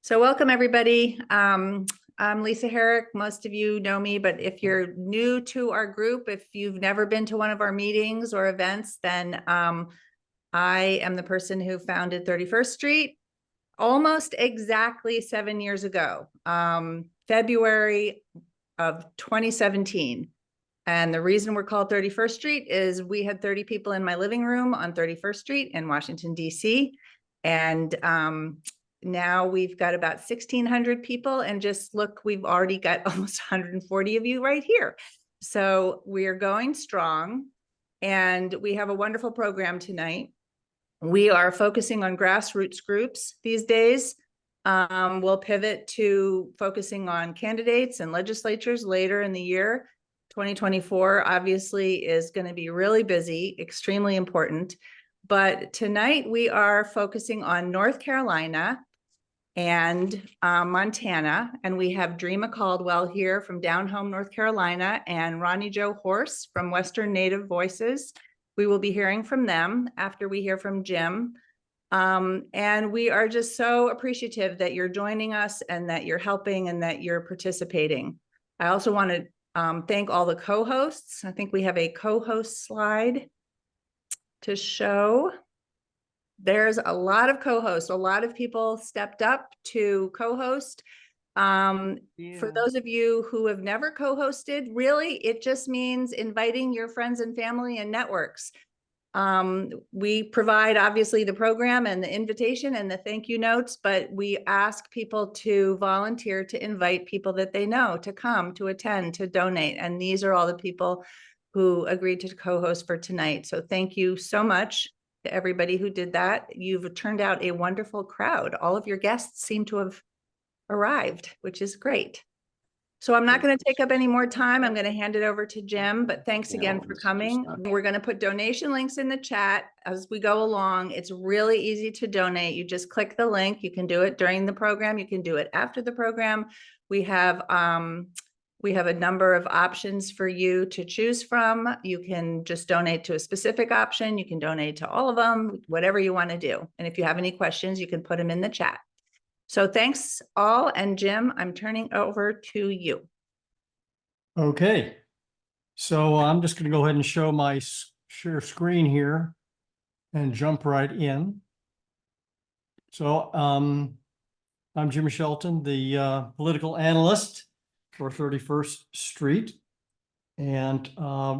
So welcome, everybody. I'm Lisa Herrick. Most of you know me, but if you're new to our group, if you've never been to one of our meetings or events, then I am the person who founded 31st Street almost exactly 7 years ago, February of 2017. And the reason we're called 31st Street is we had 30 people in my living room on 31st Street in Washington, D.C. And now we've got about 1,600 people, and just look, we've already got almost 140 of you right here. So we're going strong, and we have a wonderful program tonight. We are focusing on grassroots groups these days. We'll pivot to focusing on candidates and legislatures later in the year. 2024 obviously is going to be really busy, extremely important. But tonight we are focusing on North Carolina and Montana, and we have Dreama Caldwell here from down home North Carolina and Ronnie Jo Horse from Western Native Voices. We will be hearing from them after we hear from Jim. And we are just so appreciative that you're joining us and that you're helping and that you're participating. I also want to thank all the co-hosts. I think we have a co-host slide to show. There's a lot of co-hosts. A lot of people stepped up to co-host. For those of you who have never co-hosted, really, it just means inviting your friends and family and networks. We provide obviously the program and the invitation and the thank you notes, but we ask people to volunteer to invite people that they know to come, to attend, to donate. And these are all the people who agreed to co-host for tonight. So thank you so much to everybody who did that. You've turned out a wonderful crowd. All of your guests seem to have arrived, which is great. So I'm not going to take up any more time. I'm going to hand it over to Jim, but thanks again for coming. We're going to put donation links in the chat as we go along. It's really easy to donate. You just click the link. You can do it during the program. You can do it after the program. We have a number of options for you to choose from. You can just donate to a specific option. You can donate to all of them, whatever you want to do. And if you have any questions, you can put them in the chat. So thanks all. And Jim, I'm turning over to you. Okay. So I'm just going to go ahead and show my share screen here and jump right in. So I'm Jim Shelton, the political analyst for 31st Street. And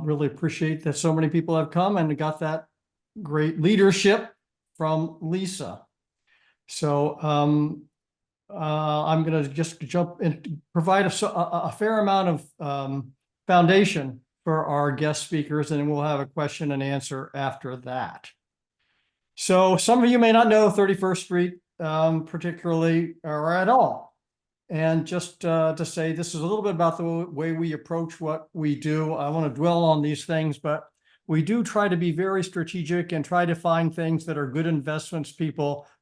really appreciate that so many people have come and got that great leadership from Lisa. So I'm going to just jump and provide a fair amount of foundation for our guest speakers, and then we'll have a question and answer after that. So some of you may not know 31st Street particularly or at all. And just to say, this is a little bit about the way we approach what we do. I want to dwell on these things, but we do try to be very strategic and try to find things that are good investments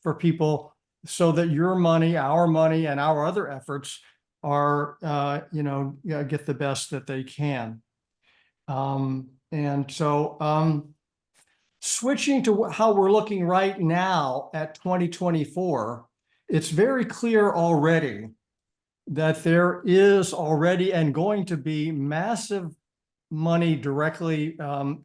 for people, so that your money, our money, and our other efforts are, get the best that they can. And so switching to how we're looking right now at 2024, it's very clear already that there is already and going to be massive money directly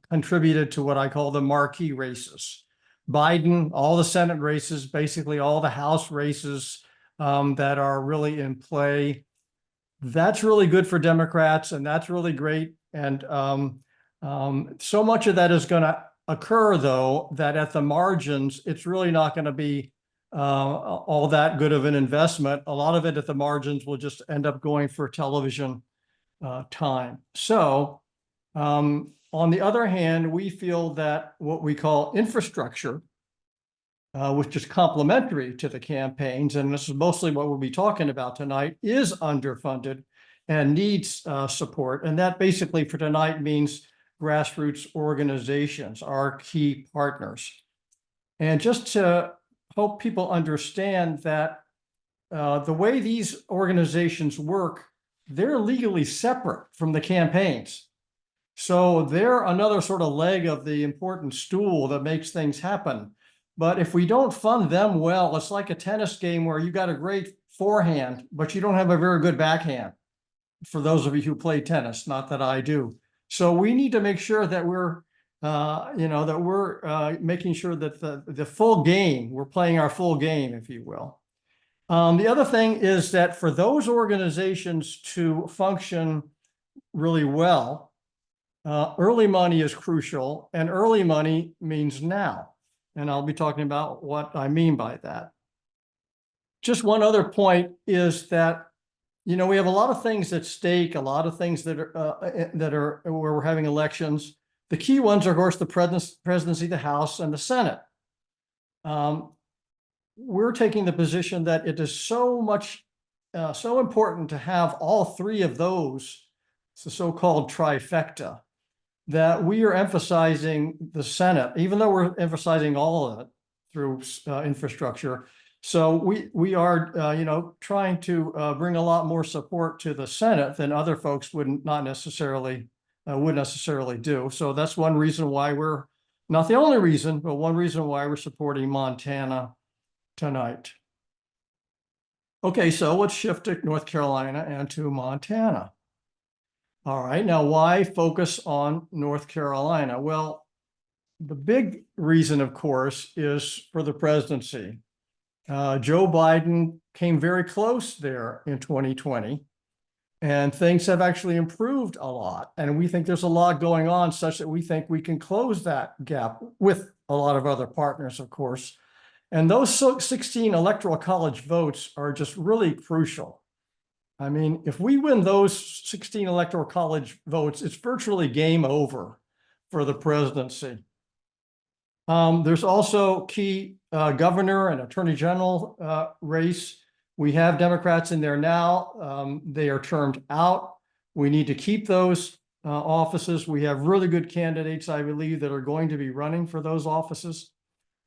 contributed to what I call the marquee races. Biden, all the Senate races, basically all the House races that are really in play. That's really good for Democrats, and that's really great. And so much of that is going to occur, though, that at the margins, it's really not going to be all that good of an investment. A lot of it at the margins will just end up going for television time. So on the other hand, we feel that what we call infrastructure, which is complementary to the campaigns, and this is mostly what we'll be talking about tonight, is underfunded and needs support. And that basically for tonight means grassroots organizations, our key partners. And just to help people understand that the way these organizations work, they're legally separate from the campaigns. So they're another sort of leg of the important stool that makes things happen. But if we don't fund them well, it's like a tennis game where you got a great forehand, but you don't have a very good backhand. For those of you who play tennis, not that I do. So we need to make sure that we're, making sure that the full game, we're playing our full game, if you will. The other thing is that for those organizations to function really well, early money is crucial, and early money means now. And I'll be talking about what I mean by that. Just one other point is that, we have a lot of things at stake, a lot of things that are where we're having elections. The key ones are, of course, the presidency, the House, and the Senate. We're taking the position that it is so important to have all three of those, it's the so-called trifecta, that we are emphasizing the Senate, even though we're emphasizing all of it through infrastructure. So we are, trying to bring a lot more support to the Senate than other folks would necessarily do. So that's one reason why we're, not the only reason, but one reason why we're supporting Montana tonight. Okay, so let's shift to North Carolina and to Montana. All right, now why focus on North Carolina? Well, the big reason, of course, is for the presidency. Joe Biden came very close there in 2020, and things have actually improved a lot. And we think there's a lot going on such that we think we can close that gap with a lot of other partners, of course. And those 16 electoral college votes are just really crucial. I mean, if we win those 16 electoral college votes, it's virtually game over for the presidency. There's also key governor and attorney general race. We have Democrats in there now. They are termed out. We need to keep those offices. We have really good candidates, I believe, that are going to be running for those offices.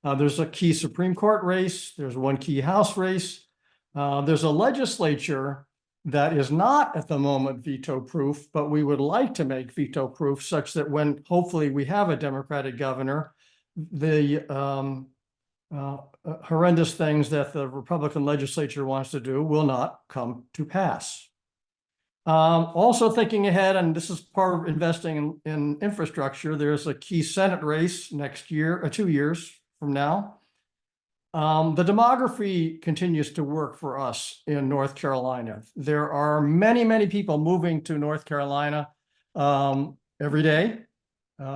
There's a key Supreme Court race. There's one key House race. There's a legislature that is not at the moment veto proof, but we would like to make veto proof such that when hopefully we have a Democratic governor, the horrendous things that the Republican legislature wants to do will not come to pass. Also thinking ahead, and this is part of investing in infrastructure, there's a key Senate race next year, 2 years from now. The demography continues to work for us in North Carolina. There are many, many people moving to North Carolina every day,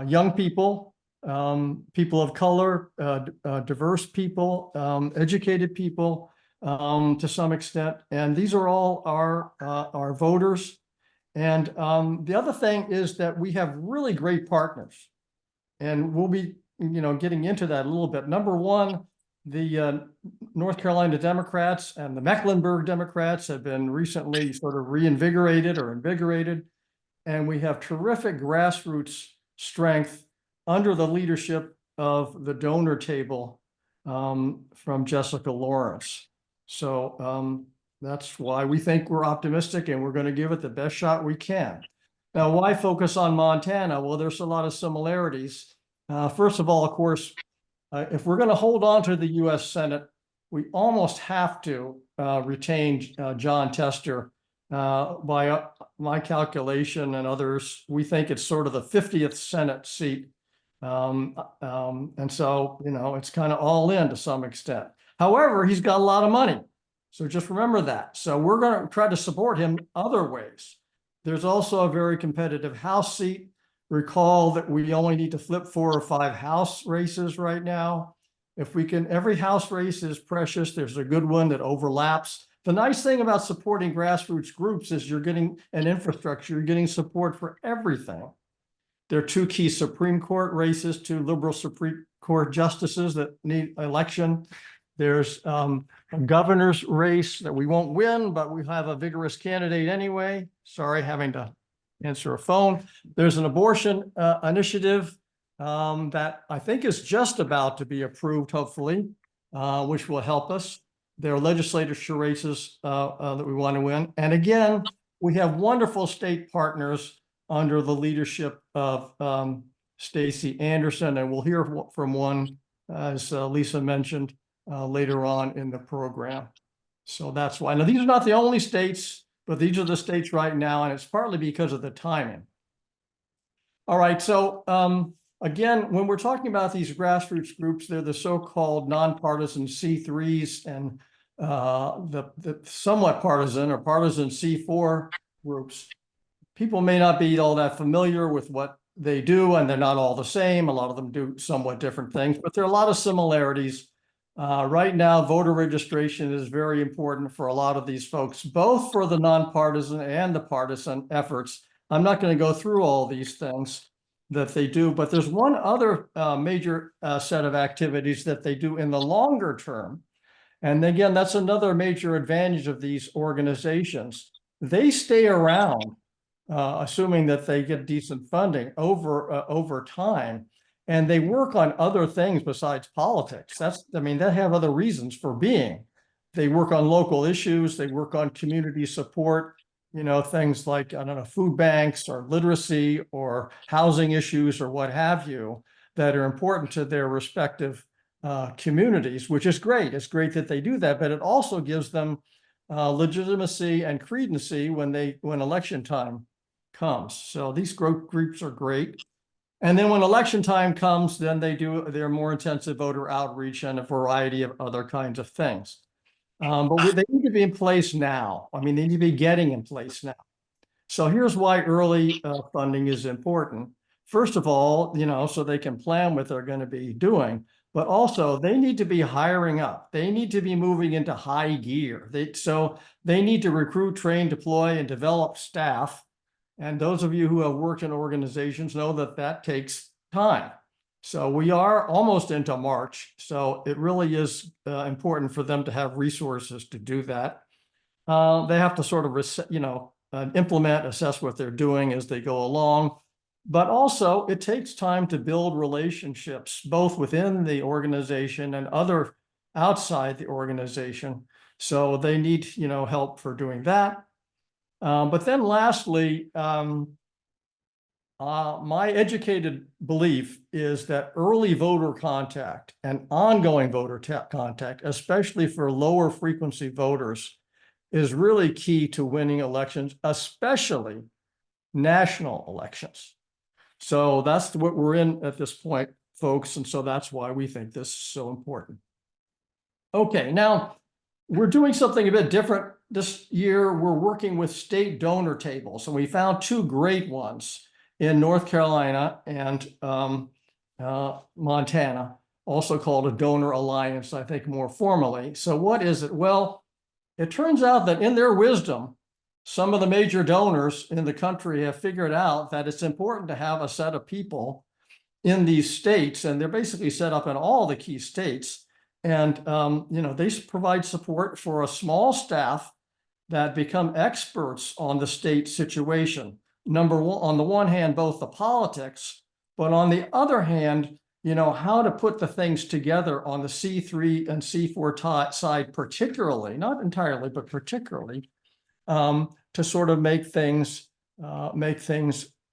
young people, people of color, diverse people, educated people to some extent. And these are all our voters. And the other thing is that we have really great partners. And we'll be, getting into that a little bit. Number one, the North Carolina Democrats and the Mecklenburg Democrats have been recently sort of reinvigorated or invigorated. And we have terrific grassroots strength under the leadership of the donor table from Jessica Lawrence. So that's why we think we're optimistic and we're going to give it the best shot we can. Now, why focus on Montana? Well, there's a lot of similarities. First of all, of course, if we're going to hold on to the U.S. Senate, we almost have to retain John Tester. By my calculation and others, we think it's sort of the 50th Senate seat. And so, it's kind of all in to some extent. However, he's got a lot of money. So just remember that. So we're going to try to support him other ways. There's also a very competitive House seat. Recall that we only need to flip 4 or 5 House races right now. If we can, every House race is precious. There's a good one that overlaps. The nice thing about supporting grassroots groups is you're getting an infrastructure, you're getting support for everything. There are 2 key Supreme Court races, 2 liberal Supreme Court justices that need election. There's a governor's race that we won't win, but we have a vigorous candidate anyway. Sorry, having to answer a phone. There's an abortion initiative that I think is just about to be approved, hopefully, which will help us. There are legislature races that we want to win. And again, we have wonderful state partners under the leadership of Stacey Anderson, and we'll hear from one as Lisa mentioned later on in the program. So that's why. Now, these are not the only states, but these are the states right now, and it's partly because of the timing. All right, so again, when we're talking about these grassroots groups, they're the so-called nonpartisan C3s and the somewhat partisan or partisan C4 groups. People may not be all that familiar with what they do, and they're not all the same. A lot of them do somewhat different things, but there are a lot of similarities. Right now, voter registration is very important for a lot of these folks, both for the nonpartisan and the partisan efforts. I'm not going to go through all these things that they do, but there's one other major set of activities that they do in the longer term. And again, that's another major advantage of these organizations. They stay around, assuming that they get decent funding over time. And they work on other things besides politics. They have other reasons for being. They work on local issues. They work on community support, things like, I don't know, food banks or literacy or housing issues or what have you, that are important to their respective communities, which is great. It's great that they do that, but it also gives them legitimacy and credency when election time comes. So these groups are great. And then when election time comes, then they do their more intensive voter outreach and a variety of other kinds of things. But they need to be in place now. They need to be getting in place now. So here's why early funding is important. First of all, so they can plan what they're going to be doing, but also they need to be hiring up. They need to be moving into high gear. So they need to recruit, train, deploy, and develop staff. And those of you who have worked in organizations know that that takes time. So we are almost into March. So it really is important for them to have resources to do that. They have to sort of, implement, assess what they're doing as they go along. But also it takes time to build relationships, both within the organization and other outside the organization. So they need, help for doing that. But then lastly, my educated belief is that early voter contact and ongoing voter contact, especially for lower frequency voters, is really key to winning elections, especially national elections. So that's what we're in at this point, folks. And so that's why we think this is so important. Okay, now we're doing something a bit different this year. We're working with state donor tables, and we found two great ones in North Carolina and Montana, also called a donor alliance, I think more formally. So what is it? Well, it turns out that in their wisdom, some of the major donors in the country have figured out that it's important to have a set of people in these states, and they're basically set up in all the key states. And, they provide support for a small staff that become experts on the state situation. Number one, on the one hand, both the politics, but on the other hand, how to put the things together on the C3 and C4 side, particularly, not entirely, but particularly, to sort of make things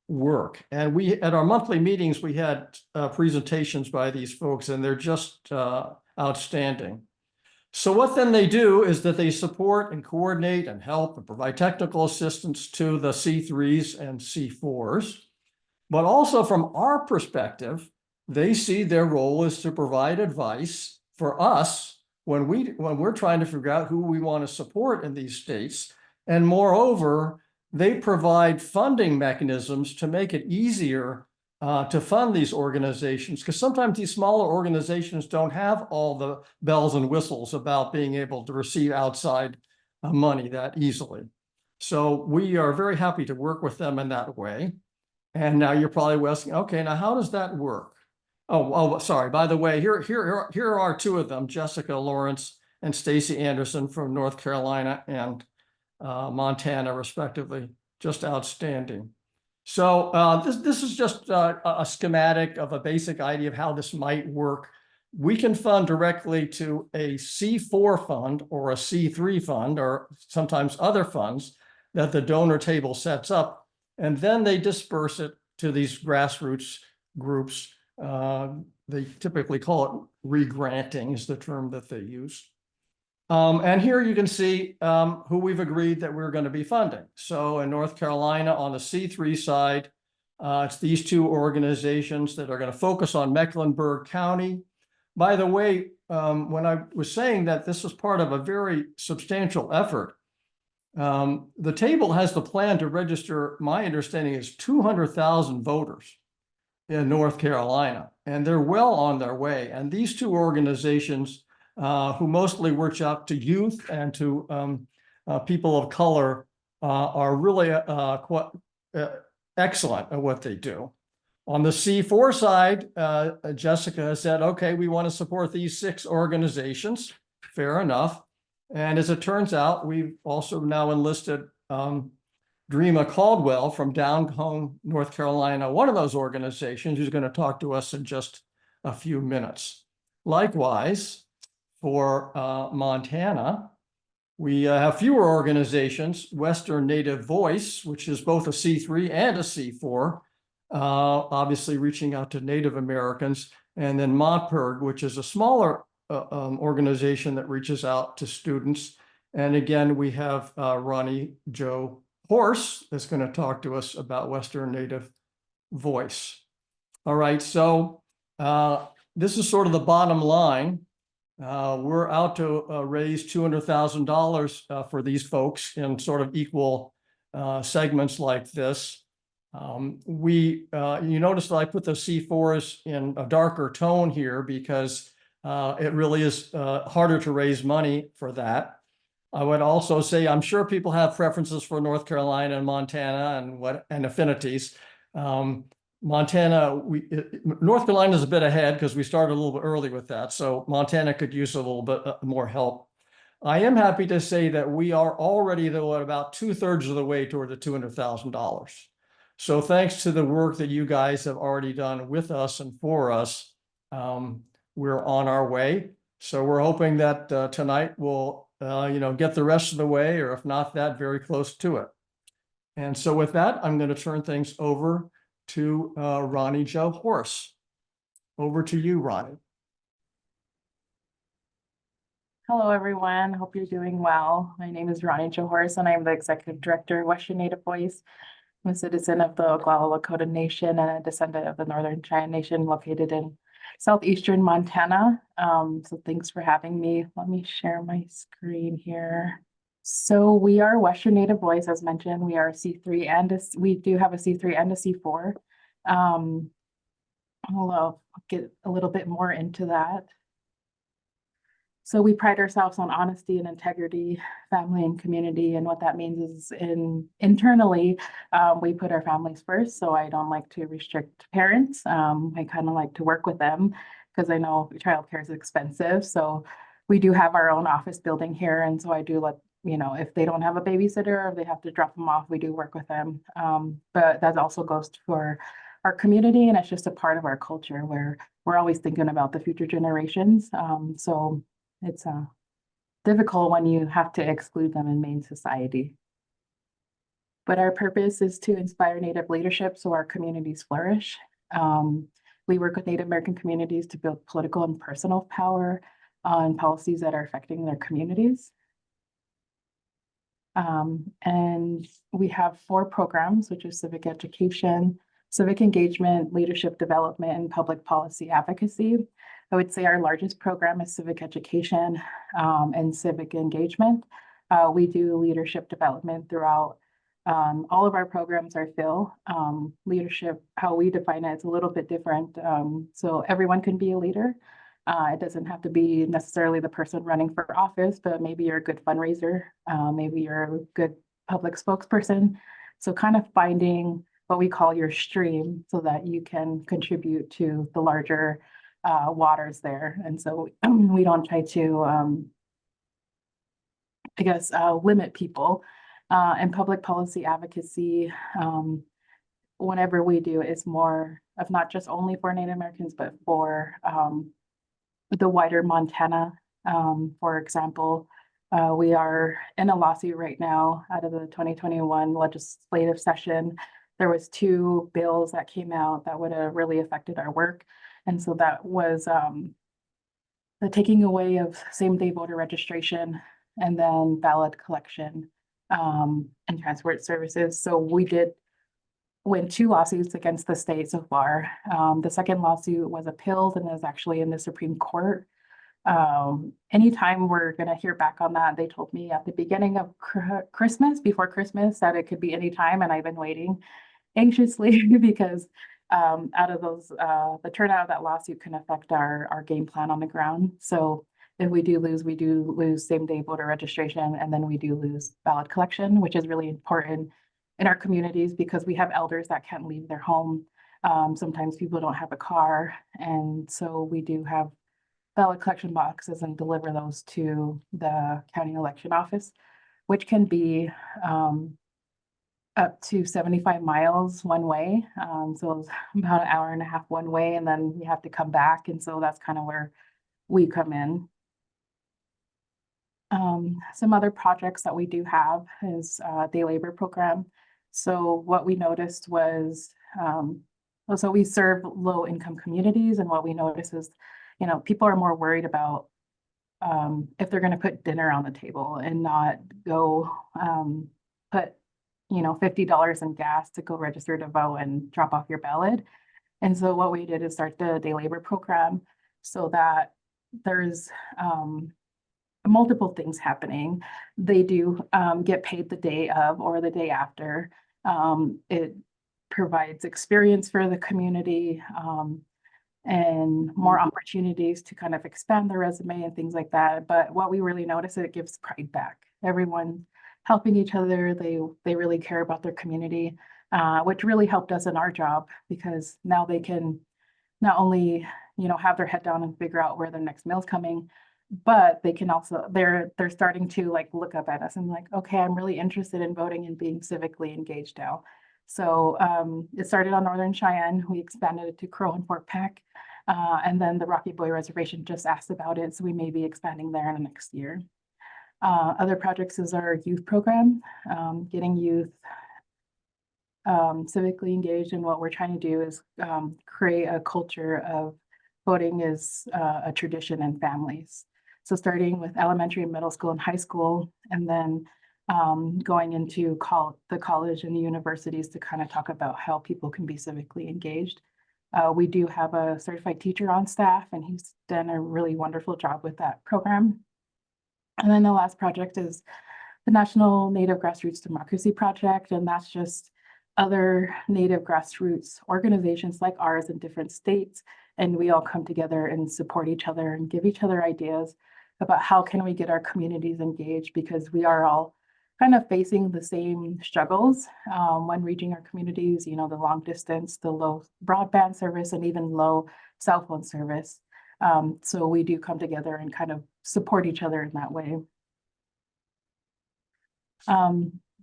work. And at our monthly meetings, we had presentations by these folks, and they're just outstanding. So what then they do is that they support and coordinate and help and provide technical assistance to the C3s and C4s. But also from our perspective, they see their role is to provide advice for us when we're trying to figure out who we want to support in these states. And moreover, they provide funding mechanisms to make it easier to fund these organizations, because sometimes these smaller organizations don't have all the bells and whistles about being able to receive outside money that easily. So we are very happy to work with them in that way. And now you're probably asking, okay, now how does that work? Oh, sorry. By the way, here are two of them, Jessica Lawrence and Stacy Anderson from North Carolina and Montana, respectively. Just outstanding. So this is just a schematic of a basic idea of how this might work. We can fund directly to a C4 fund or a C3 fund, or sometimes other funds that the donor table sets up, and then they disperse it to these grassroots groups they typically call it re-granting is the term that they use. And here you can see who we've agreed that we're going to be funding. So in North Carolina on the C3 side, it's these two organizations that are going to focus on Mecklenburg County. By the way, when I was saying that this was part of a very substantial effort, the table has the plan to register, my understanding is 200,000 voters in North Carolina, and they're well on their way. And these two organizations who mostly reach out to youth and to people of color are really quite excellent at what they do. On the C4 side, Jessica has said, okay, we want to support these 6 organizations. Fair enough. And as it turns out, we've also now enlisted Dreama Caldwell from down home, North Carolina, one of those organizations, who's going to talk to us in just a few minutes. Likewise, for Montana, we have fewer organizations, Western Native Voice, which is both a C3 and a C4, obviously reaching out to Native Americans, and then Hamburger, which is a smaller organization that reaches out to students. And again, we have Ronnie Jo Horse that's going to talk to us about Western Native Voice. All right, so this is sort of the bottom line. We're out to raise $200,000 for these folks in sort of equal segments like this. You notice that I put the C4s in a darker tone here because it really is harder to raise money for that. I would also say I'm sure people have preferences for North Carolina and Montana and affinities. Montana, North Carolina is a bit ahead because we started a little bit early with that. So Montana could use a little bit more help. I am happy to say that we are already, though, at about 2/3 of the way toward the $200,000. So thanks to the work that you guys have already done with us and for us, we're on our way. So we're hoping that tonight we'll, get the rest of the way, or if not that, very close to it. And so with that, I'm going to turn things over to Ronnie Jo Horse. Over to you, Ronnie. Hello, everyone. Hope you're doing well. My name is Ronnie Jo Horse, and I'm the Executive Director of Western Native Voice. I'm a citizen of the Oglala Lakota Nation and a descendant of the Northern Cheyenne Nation located in southeastern Montana. So thanks for having me. Let me share my screen here. So we are Western Native Voice, as mentioned. We are C3 and we do have a C3 and a C4. I'll get a little bit more into that. So we pride ourselves on honesty and integrity, family and community. And what that means is internally, we put our families first. So I don't like to restrict parents. I kind of like to work with them because I know childcare is expensive. So we do have our own office building here. And so I do let, if they don't have a babysitter or if they have to drop them off, we do work with them. But that also goes for our community. And it's just a part of our culture where we're always thinking about the future generations. So it's difficult when you have to exclude them in main society. But our purpose is to inspire Native leadership so our communities flourish. We work with Native American communities to build political and personal power on policies that are affecting their communities. And we have 4 programs, which is civic education, civic engagement, leadership development, and public policy advocacy. I would say our largest program is civic education and civic engagement. We do leadership development throughout all of our programs are Phil. Leadership, how we define it, is a little bit different. So everyone can be a leader. It doesn't have to be necessarily the person running for office, but maybe you're a good fundraiser. Maybe you're a good public spokesperson. So kind of finding what we call your stream so that you can contribute to the larger waters there. And so we don't try to, limit people. And public policy advocacy, whenever we do, is more of not just only for Native Americans, but for the wider Montana. For example, we are in a lawsuit right now out of the 2021 legislative session. There was 2 bills that came out that would have really affected our work. And so that was the taking away of same-day voter registration and then ballot collection and transport services. So we did win 2 lawsuits against the state so far. The second lawsuit was appealed and is actually in the Supreme Court. Anytime we're going to hear back on that, they told me at the beginning of Christmas, before Christmas, that it could be any time, and I've been waiting anxiously because out of those, the turnout of that lawsuit can affect our game plan on the ground. So if we do lose same-day voter registration, and then we do lose ballot collection, which is really important in our communities because we have elders that can't leave their home. Sometimes people don't have a car, and so we do have ballot collection boxes and deliver those to the county election office, which can be up to 75 miles one way. So it's about an hour and a half one way, and then you have to come back. And so that's kind of where we come in. Some other projects that we do have is day labor program. So what we noticed was, so we serve low income communities, and what we noticed is, you know, people are more worried about if they're going to put dinner on the table and not go put, you know, $50 in gas to go register to vote and drop off your ballot. And so what we did is start the day labor program so that there's multiple things happening. They do get paid the day of or the day after. It provides experience for the community and more opportunities to kind of expand their resume and things like that. But what we really notice, it gives pride back. Everyone helping each other. They really care about their community, which really helped us in our job because now they can not only, you know, have their head down and figure out where their next meal's coming, but they can also, they're starting to like look up at us and like, okay, I'm really interested in voting and being civically engaged now. So it started on Northern Cheyenne. We expanded it to Crow and Fort Peck. And then the Rocky Boy Reservation just asked about it. So we may be expanding there in the next year. Other projects is our youth program, getting youth civically engaged. And what we're trying to do is create a culture of voting is a tradition in families. So starting with elementary and middle school and high school, and then going into the college and the universities to kind of talk about how people can be civically engaged. We do have a certified teacher on staff, and he's done a really wonderful job with that program. And then the last project is the National Native Grassroots Democracy Project, and that's just other Native grassroots organizations like ours in different states, and we all come together and support each other and give each other ideas about how can we get our communities engaged, because we are all kind of facing the same struggles when reaching our communities, you know, the long distance, the low broadband service, and even low cell phone service. So we do come together and kind of support each other in that way.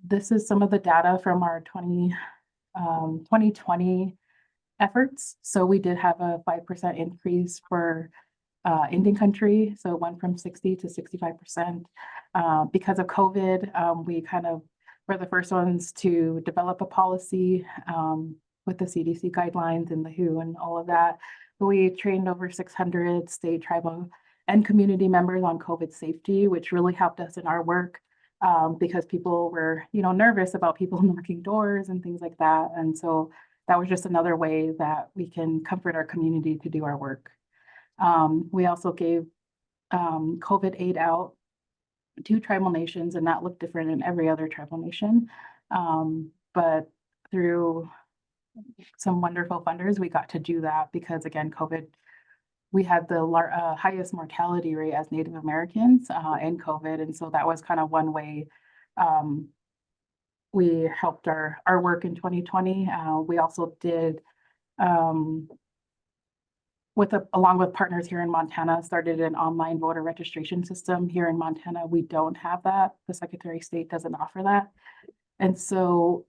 This is some of the data from our 2020 efforts. So we did have a 5% increase for Indian country, so it went from 60 to 65%. Because of COVID, we kind of were the first ones to develop a policy with the CDC guidelines and the WHO and all of that. We trained over 600 state, tribal, and community members on COVID safety, which really helped us in our work because people were, you know, nervous about people knocking doors and things like that. And so that was just another way that we can comfort our community to do our work. We also gave COVID aid out to tribal nations, and that looked different in every other tribal nation. But through some wonderful funders, we got to do that because, again, COVID, we had the highest mortality rate as Native Americans in COVID. And so that was kind of one way we helped our work in 2020. We also did, along with partners here in Montana, started an online voter registration system here in Montana. We don't have that. The Secretary of State doesn't offer that. And so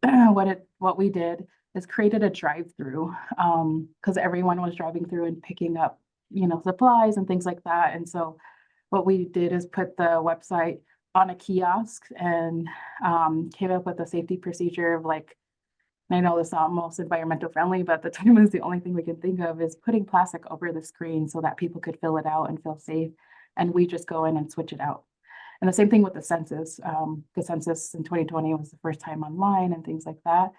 what we did is created a drive-through because everyone was driving through and picking up, you know, supplies and things like that. And so what we did is put the website on a kiosk and came up with a safety procedure of like and I know it's not most environmental friendly, but at the time is the only thing we can think of is putting plastic over the screen so that people could fill it out and feel safe. And we just go in and switch it out. And the same thing with the census. The census in 2020 was the first time online and things like that.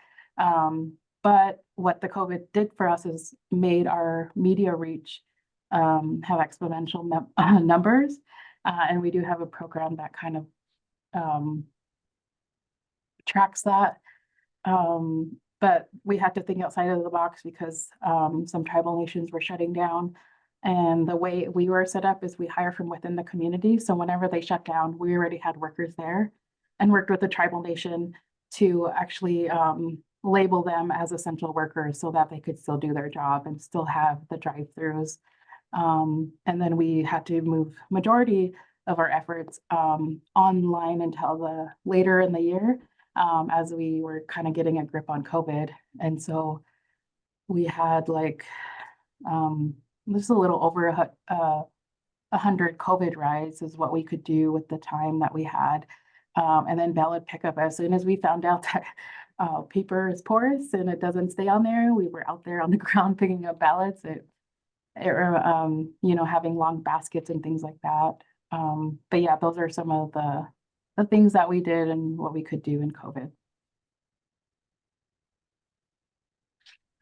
But what the COVID did for us is made our media reach have exponential numbers. And we do have a program that kind of tracks that. But we had to think outside of the box because some tribal nations were shutting down. And the way we were set up is we hire from within the community. So whenever they shut down, we already had workers there and worked with the tribal nation to actually label them as essential workers so that they could still do their job and still have the drive-throughs. And then we had to move majority of our efforts online until the later in the year as we were kind of getting a grip on COVID. And so we had like this is a little over 100 COVID rides is what we could do with the time that we had. And then ballot pickup, as soon as we found out that paper is porous and it doesn't stay on there, we were out there on the ground picking up ballots, you know, having long baskets and things like that. But yeah, those are some of the things that we did and what we could do in COVID.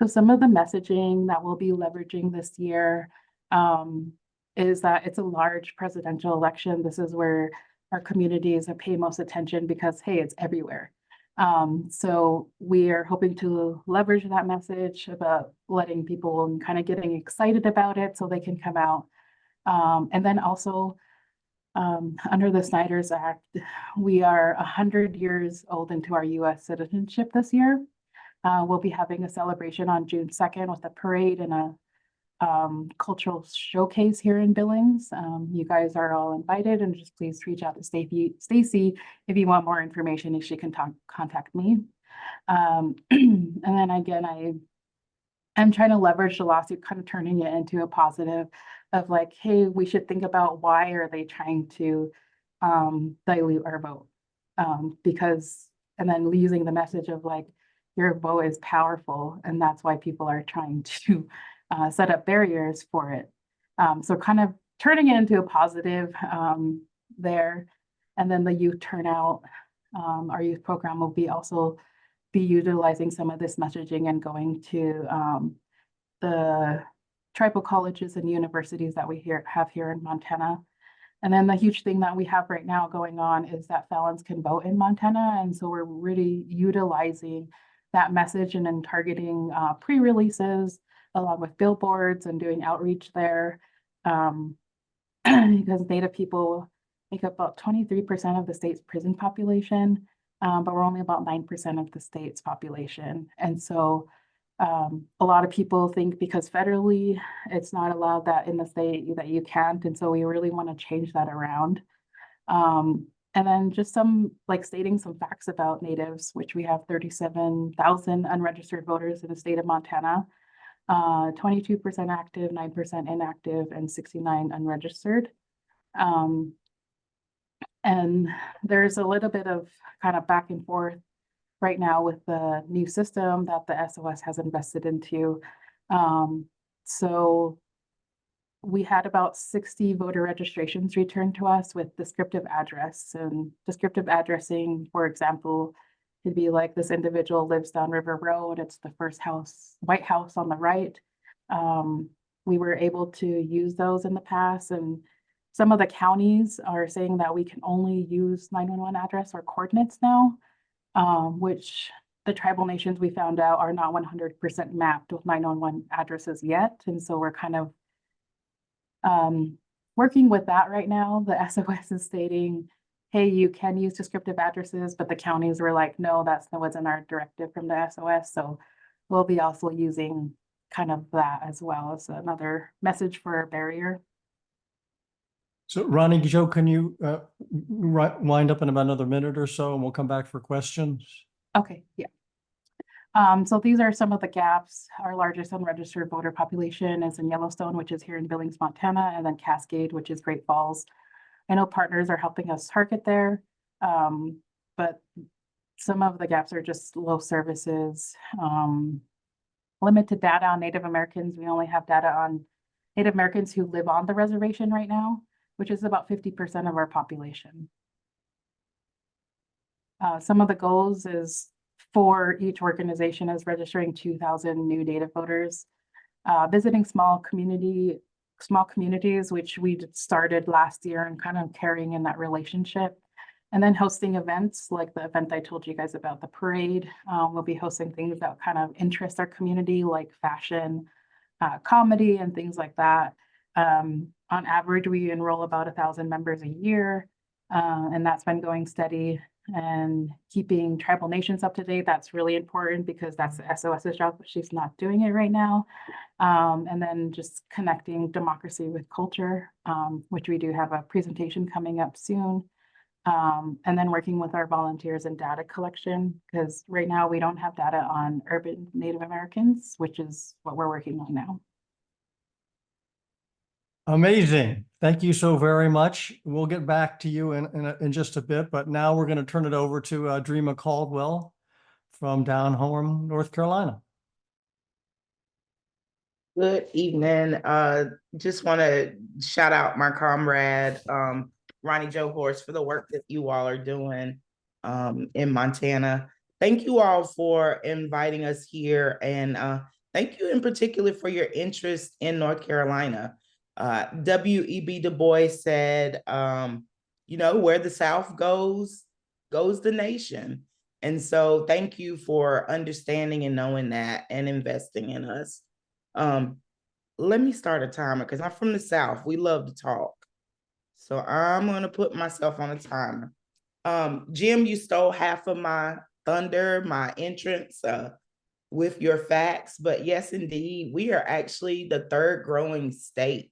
So some of the messaging that we'll be leveraging this year is that it's a large presidential election. This is where our communities pay most attention because, hey, it's everywhere. So we are hoping to leverage that message about letting people and kind of getting excited about it so they can come out. And then also under the Snyder's Act, we are 100 years old into our US citizenship this year. We'll be having a celebration on June 2nd with a parade and a cultural showcase here in Billings. You guys are all invited, and just please reach out to Stacy if you want more information, if she can contact me. And then again, I'm trying to leverage the lawsuit, kind of turning it into a positive of like, hey, we should think about why are they trying to dilute our vote? Because, and then using the message of like, your vote is powerful, and that's why people are trying to set up barriers for it. So kind of turning it into a positive there. And then the youth turnout, our youth program will also be utilizing some of this messaging and going to the tribal colleges and universities that we have here in Montana. And then the huge thing that we have right now going on is that felons can vote in Montana. And so we're really utilizing that message and then targeting pre-releases along with billboards and doing outreach there. Because Native people make up about 23% of the state's prison population, but we're only about 9% of the state's population. And so a lot of people think because federally it's not allowed that in the state that you can't. And so we really want to change that around. And then just stating some facts about Natives, which we have 37,000 unregistered voters in the state of Montana, 22% active, 9% inactive, and 69 unregistered. And there's a little bit of kind of back and forth right now with the new system that the SOS has invested into. So we had about 60 voter registrations returned to us with descriptive address, and descriptive addressing, for example, could be like this individual lives down River Road. It's the first house, White House on the right. We were able to use those in the past, and some of the counties are saying that we can only use 911 address or coordinates now, which the tribal nations we found out are not 100% mapped with 911 addresses yet. And so we're kind of working with that right now. The SOS is stating, hey, you can use descriptive addresses, but the counties were like, no, that's not what's in our directive from the SOS. So we'll be also using kind of that as well as another message for a barrier. So Ronnie Jo, can you wind up in about another minute or so, and we'll come back for questions? Okay, yeah. So these are some of the gaps. Our largest unregistered voter population is in Yellowstone, which is here in Billings, Montana, and then Cascade, which is Great Falls. I know partners are helping us target there, but some of the gaps are just low services, limited data on Native Americans. We only have data on Native Americans who live on the reservation right now, which is about 50% of our population. Some of the goals is for each organization is registering 2,000 new Native voters, visiting small communities, which we started last year and kind of carrying in that relationship. And then hosting events like the event I told you guys about, the parade. We'll be hosting things that kind of interest our community, like fashion, comedy, and things like that. On average, we enroll about 1,000 members a year, and that's been going steady. And keeping tribal nations up to date, that's really important because that's the SOS's job, but she's not doing it right now. And then just connecting democracy with culture, which we do have a presentation coming up soon. And then working with our volunteers in data collection, because right now we don't have data on urban Native Americans, which is what we're working on now. Amazing. Thank you so very much. We'll get back to you in just a bit, but now we're going to turn it over to Dreama Caldwell from down home, North Carolina. Good evening. Just want to shout out my comrade, Ronnie Jo Horse, for the work that you all are doing in Montana. Thank you all for inviting us here, and thank you in particular for your interest in North Carolina. W.E.B. Du Bois said, you know, where the South goes the nation. And so thank you for understanding and knowing that and investing in us. Let me start a timer because I'm from the South. We love to talk. So I'm going to put myself on a timer. Jim, you stole half of my thunder, my entrance with your facts. But yes, indeed, we are actually the third growing state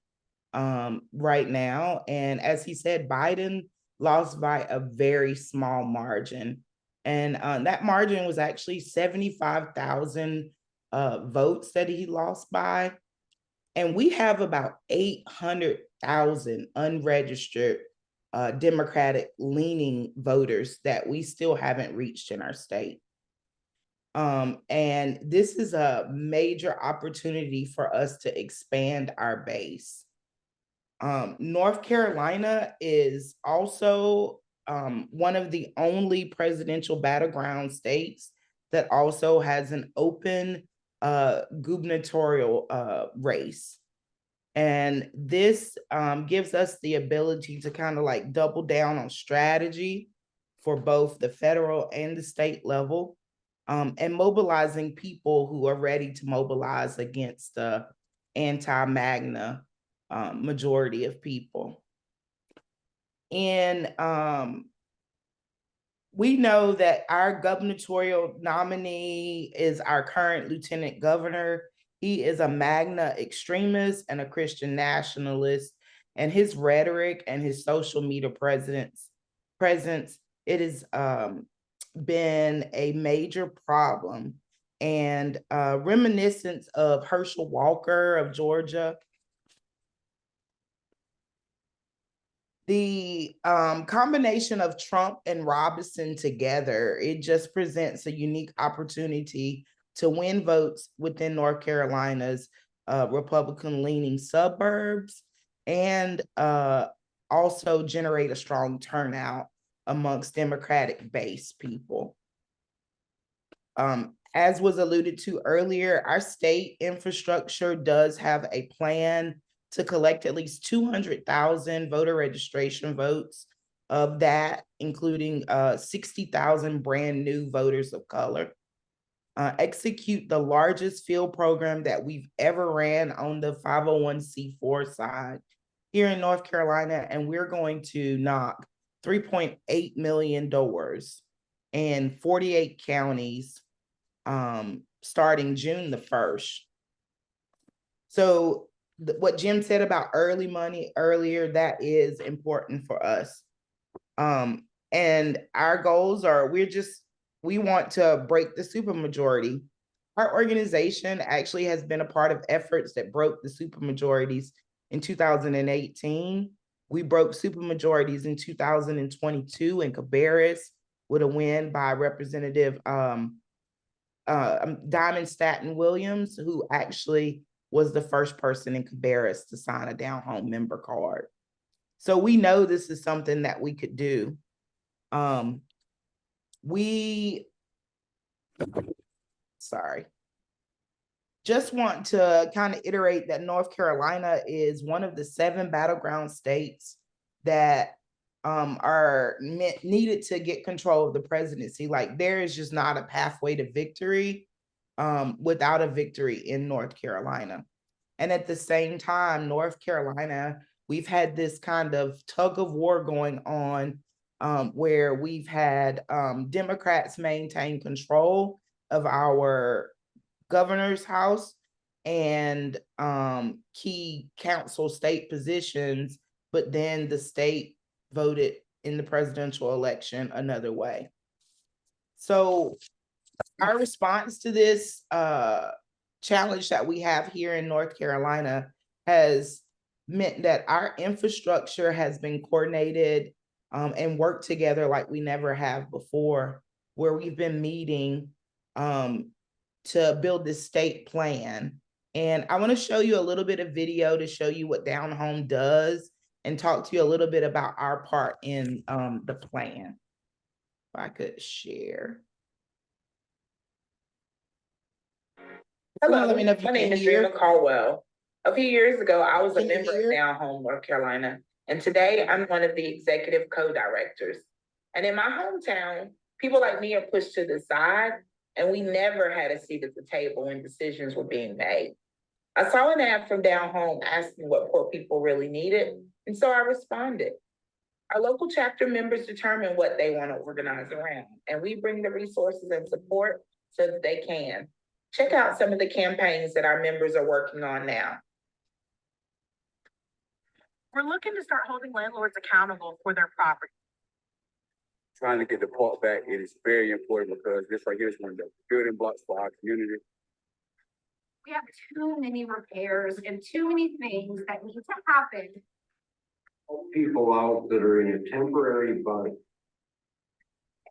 right now. And as he said, Biden lost by a very small margin. And that margin was actually 75,000 votes that he lost by. And we have about 800,000 unregistered Democratic leaning voters that we still haven't reached in our state. And this is a major opportunity for us to expand our base. North Carolina is also one of the only presidential battleground states that also has an open gubernatorial race. And this gives us the ability to kind of like double down on strategy for both the federal and the state level, and mobilizing people who are ready to mobilize against the anti-MAGNA majority of people. And we know that our gubernatorial nominee is our current lieutenant governor. He is a MAGNA extremist and a Christian nationalist, and his rhetoric and his social media presence, it has been a major problem, and reminiscent of Herschel Walker of Georgia. The combination of Trump and Robinson together, it just presents a unique opportunity to win votes within North Carolina's Republican-leaning suburbs, and also generate a strong turnout amongst Democratic-based people. As was alluded to earlier, our state infrastructure does have a plan to collect at least 200,000 voter registration votes, of that including 60,000 brand new voters of color. Execute the largest field program that we've ever ran on the 501c4 side here in North Carolina, and we're going to knock 3.8 million doors in 48 counties starting June the 1st. So what Jim said about early money earlier, that is important for us. And our goals are, we want to break the supermajority. Our organization actually has been a part of efforts that broke the supermajorities in 2018. We broke supermajorities in 2022 in Cabarrus. with a win by Representative Diamond Staten Williams, who actually was the first person in Cabarrus to sign a down home member card. So we know this is something that we could do. Just want to kind of iterate that North Carolina is one of the 7 battleground states that are needed to get control of the presidency. Like, there is just not a pathway to victory without a victory in North Carolina. And at the same time, North Carolina, we've had this kind of tug of war going on where we've had Democrats maintain control of our governor's house and key council state positions, but then the state voted in the presidential election another way. So our response to this challenge that we have here in North Carolina has meant that our infrastructure has been coordinated and worked together like we never have before, where we've been meeting to build this state plan. And I want to show you a little bit of video to show you what Down Home does and talk to you a little bit about our part in the plan. If I could share. Hello, Let me know if you my name can is hear. Dreama Caldwell. A few years ago, I was a Can you member hear? of Down Home, North Carolina, and today I'm one of the executive co-directors. And in my hometown, people like me are pushed to the side, and we never had a seat at the table when decisions were being made. I saw an ad from Down Home asking what poor people really needed, and so I responded. Our local chapter members determine what they want to organize around, and we bring the resources and support so that they can. Check out some of the campaigns that our members are working on now. We're looking to start holding landlords accountable for their property. Trying to get the park back, it is very important because this right here is one of the building blocks for our community. We have too many repairs and too many things that need to happen. People out that are in a temporary bind.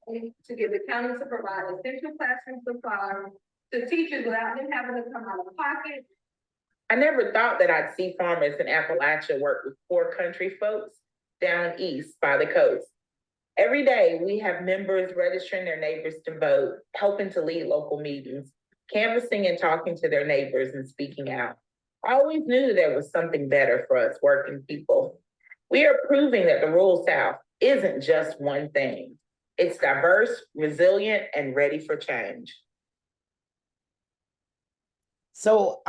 To get the county to provide essential classroom supplies to teachers without them having to come out of pocket. I never thought that I'd see farmers in Appalachia work with poor country folks down east by the coast. Every day, we have members registering their neighbors to vote, helping to lead local meetings, canvassing and talking to their neighbors and speaking out. I always knew there was something better for us working people. We are proving that the rural South isn't just one thing. It's diverse, resilient, and ready for change. So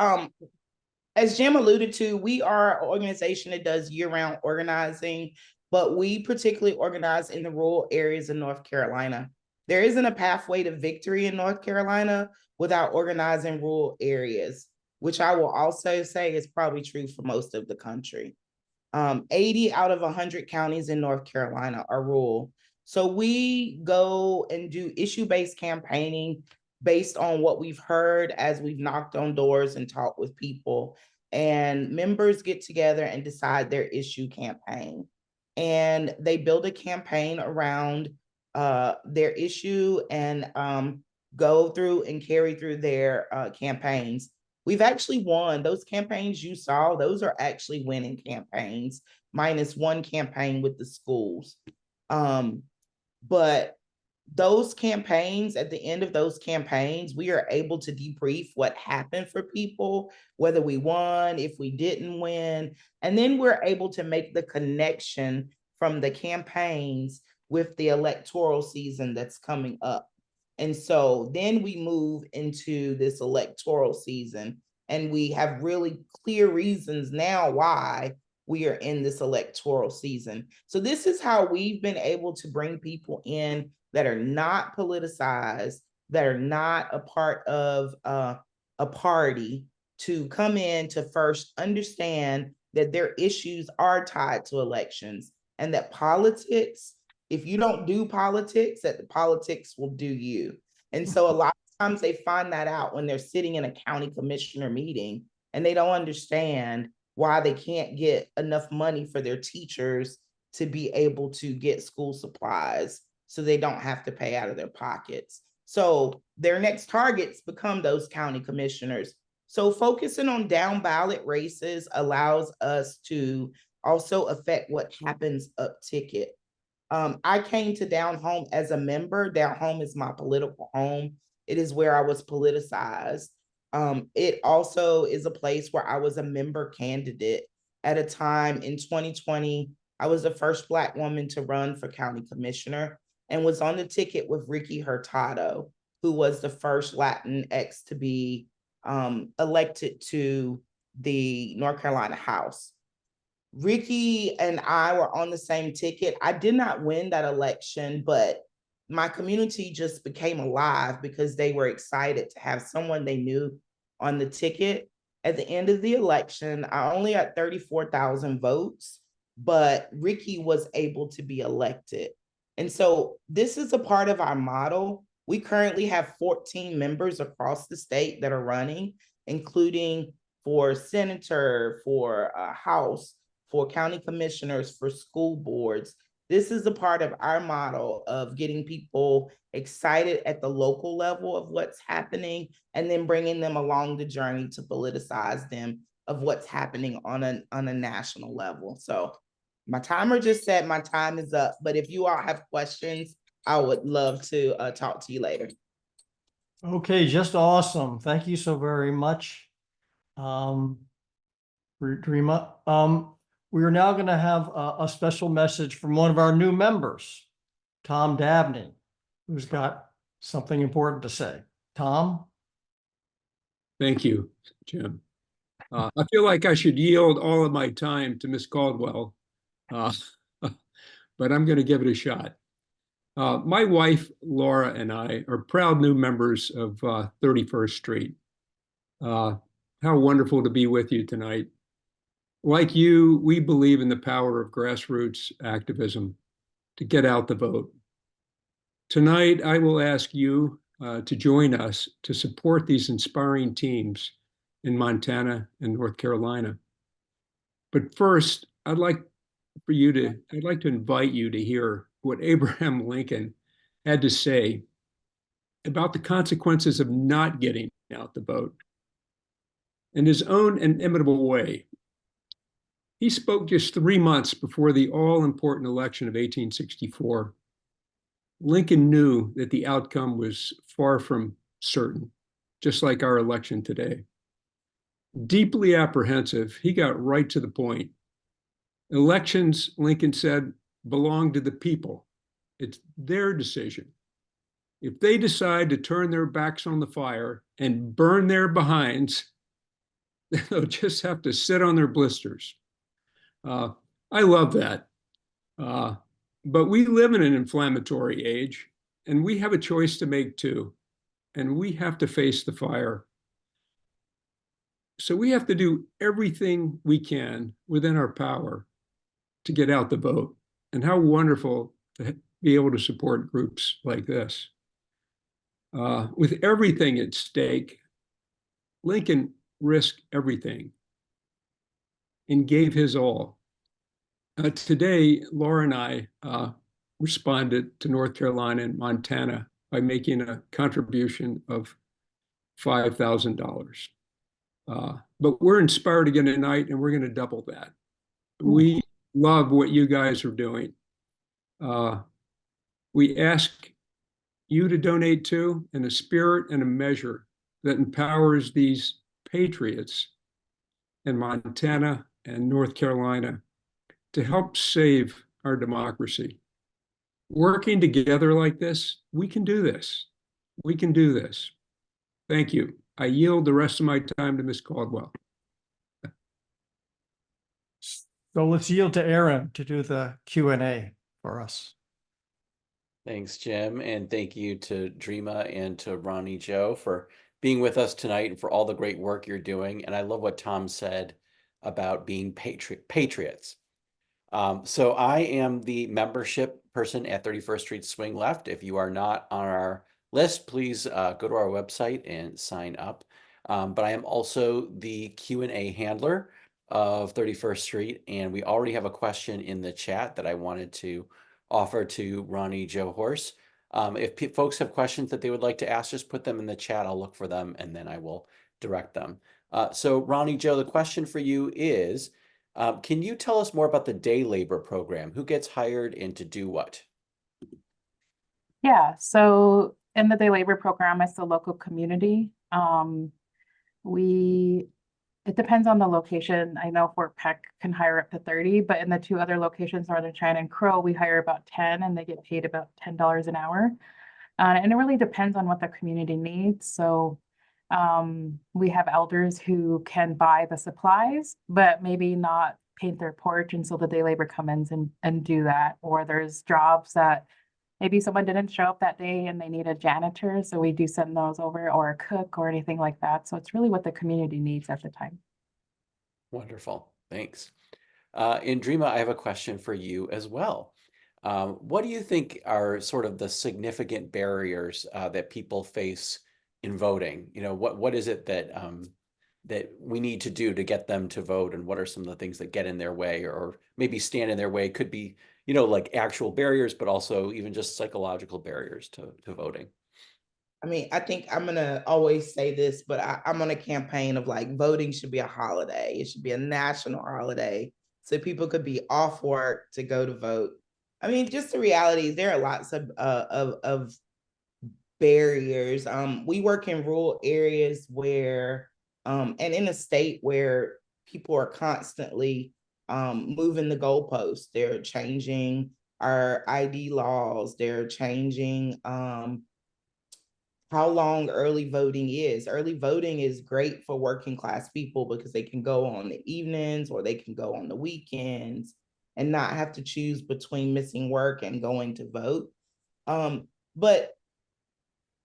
as Jim alluded to, we are an organization that does year-round organizing, but we particularly organize in the rural areas of North Carolina. There isn't a pathway to victory in North Carolina without organizing rural areas, which I will also say is probably true for most of the country. 80 out of 100 counties in North Carolina are rural. So we go and do issue-based campaigning based on what we've heard as we've knocked on doors and talked with people. And members get together and decide their issue campaign. And they build a campaign around their issue and go through and carry through their campaigns. We've actually won. Those campaigns you saw, those are actually winning campaigns, minus one campaign with the schools. But those campaigns, at the end of those campaigns, we are able to debrief what happened for people, whether we won, if we didn't win, and then we're able to make the connection from the campaigns with the electoral season that's coming up. And so then we move into this electoral season, and we have really clear reasons now why we are in this electoral season. So this is how we've been able to bring people in that are not politicized, that are not a part of a party, to come in to first understand that their issues are tied to elections, and that politics, if you don't do politics, that the politics will do you. And so a lot of times they find that out when they're sitting in a county commissioner meeting and they don't understand why they can't get enough money for their teachers to be able to get school supplies. so they don't have to pay out of their pockets. So their next targets become those county commissioners. So focusing on down ballot races allows us to also affect what happens up ticket. I came to Down Home as a member. Down Home is my political home. It is where I was politicized. It also is a place where I was a member candidate. At a time in 2020, I was the first Black woman to run for county commissioner and was on the ticket with Ricky Hurtado, who was the first Latinx to be elected to the North Carolina House. Ricky and I were on the same ticket. I did not win that election, but my community just became alive because they were excited to have someone they knew on the ticket. At the end of the election, I only had 34,000 votes, but Ricky was able to be elected. And so this is a part of our model. We currently have 14 members across the state that are running, including for senator, for House, for county commissioners, for school boards. This is a part of our model of getting people excited at the local level of what's happening and then bringing them along the journey to politicize them of what's happening on a national level. So my timer just said my time is up, but if you all have questions, I would love to talk to you later. Okay, just awesome. Thank you so very much. Dreama. We are now going to have a special message from one of our new members, Tom Dabney, who's got something important to say. Tom? Thank you, Jim. I feel like I should yield all of my time to Ms. Caldwell, but I'm going to give it a shot. My wife, Laura, and I are proud new members of 31st Street. How wonderful to be with you tonight. Like you, we believe in the power of grassroots activism to get out the vote. Tonight, I will ask you to join us to support these inspiring teams in Montana and North Carolina. But first, I'd like to invite you to hear what Abraham Lincoln had to say about the consequences of not getting out the vote. In his own inimitable way, he spoke just 3 months before the all-important election of 1864. Lincoln knew that the outcome was far from certain, just like our election today. Deeply apprehensive, he got right to the point. Elections, Lincoln said, belong to the people. It's their decision. If they decide to turn their backs on the fire and burn their behinds, they'll just have to sit on their blisters. I love that. But we live in an inflammatory age, and we have a choice to make too, and we have to face the fire. So we have to do everything we can within our power to get out the vote. And how wonderful to be able to support groups like this. With everything at stake, Lincoln risked everything and gave his all. Today, Laura and I responded to North Carolina and Montana by making a contribution of $5,000. But we're inspired again tonight, and we're going to double that. We love what you guys are doing. We ask you to donate too, in a spirit and a measure that empowers these patriots in Montana and North Carolina to help save our democracy. Working together like this, we can do this. We can do this. Thank you. I yield the rest of my time to Ms. Caldwell. So let's yield to Aaron to do the Q&A for us. Thanks, Jim. And thank you to Dreama and to Ronnie Jo for being with us tonight and for all the great work you're doing. And I love what Tom said about being patriots. So I am the membership person at 31st Street Swing Left. If you are not on our list, please go to our website and sign up. But I am also the Q&A handler of 31st Street. And we already have a question in the chat that I wanted to offer to Ronnie Jo Horse. If folks have questions that they would like to ask, just put them in the chat. I'll look for them and then I will direct them. So Ronnie Jo, the question for you is, can you tell us more about the day labor program? Who gets hired and to do what? Yeah, so in the day labor program, it's the local community. It depends on the location. I know Fort Peck can hire up to 30, but in the two other locations, Northern China and Crow, we hire about 10 and they get paid about $10 an hour. And it really depends on what the community needs. So we have elders who can buy the supplies, but maybe not paint their porch. And so the day labor comes in and do that. Or there's jobs that maybe someone didn't show up that day and they need a janitor. So we do send those over, or a cook or anything like that. So it's really what the community needs at the time. Wonderful. Thanks. In Dreama, I have a question for you as well. What do you think are sort of the significant barriers that people face in voting? You know, what is it that that we need to do to get them to vote, and what are some of the things that get in their way or maybe stand in their way? Could be, you know, like actual barriers, but also even just psychological barriers to voting. I mean, I think I'm gonna always say this, but I'm on a campaign of like voting should be a holiday. It should be a national holiday so people could be off work to go to vote. I mean, just the reality is there are lots of barriers. We work in rural areas where, and in a state where people are constantly moving the goalposts. They're changing our ID laws. They're changing how long early voting is. Early voting is great for working class people because they can go on the evenings or they can go on the weekends and not have to choose between missing work and going to vote. But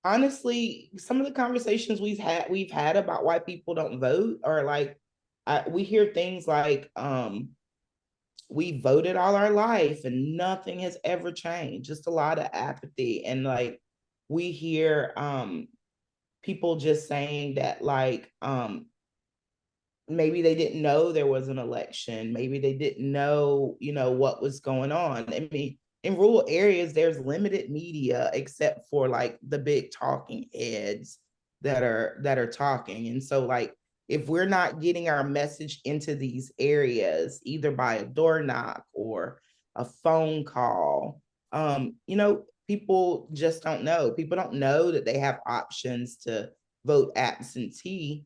honestly, some of the conversations we've had about why people don't vote are like, we hear things like, we voted all our life and nothing has ever changed. Just a lot of apathy. And like, we hear people just saying that like, maybe they didn't know there was an election. Maybe they didn't know, you know, what was going on. I mean, in rural areas, there's limited media except for like the big talking heads that are talking. And so like, if we're not getting our message into these areas, either by a door knock or a phone call, you know, people just don't know. People don't know that they have options to vote absentee.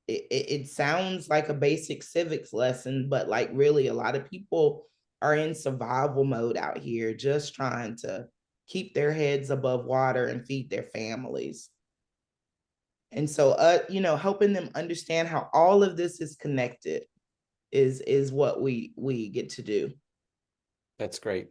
It sounds like a basic civics lesson, but like really a lot of people are in survival mode out here, just trying to keep their heads above water and feed their families. And so, you know, helping them understand how all of this is connected is what we get to do. That's great.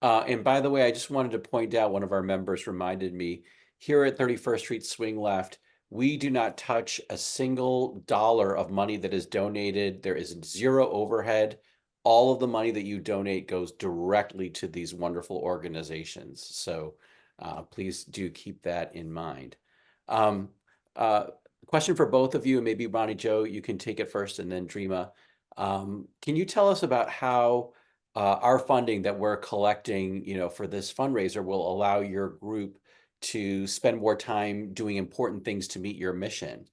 And by the way, I just wanted to point out, one of our members reminded me, here at 31st Street Swing Left, we do not touch a single dollar of money that is donated. There is zero overhead. All of the money that you donate goes directly to these wonderful organizations. So please do keep that in mind. Question for both of you, and maybe Ronnie Jo, you can take it first, and then Dreama. Can you tell us about how our funding that we're collecting, you know, for this fundraiser will allow your group to spend more time doing important things to meet your mission?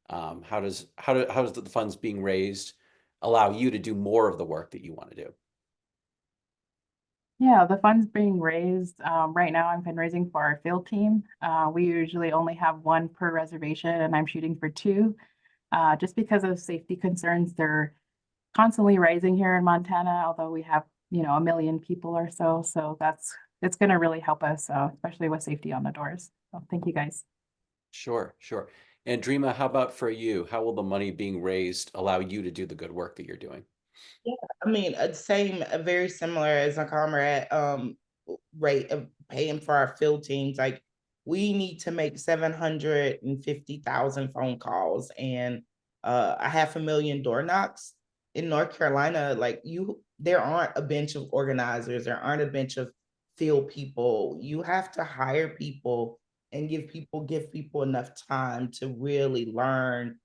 How does the funds being raised allow you to do more of the work that you want to do? Yeah, the funds being raised, right now I'm fundraising for our field team. We usually only have one per reservation and I'm shooting for two. Just because of safety concerns, they're constantly rising here in Montana, although we have, you know, 1 million people or so. So it's going to really help us, especially with safety on the doors. So thank you guys. Sure. And Dreama, how about for you? How will the money being raised allow you to do the good work that you're doing? Yeah, I mean, very similar as a comrade rate of paying for our field teams. Like, we need to make 750,000 phone calls and 500,000 door knocks in North Carolina. Like, there aren't a bench of organizers, there aren't a bench of field people. You have to hire people and give people enough time to really learn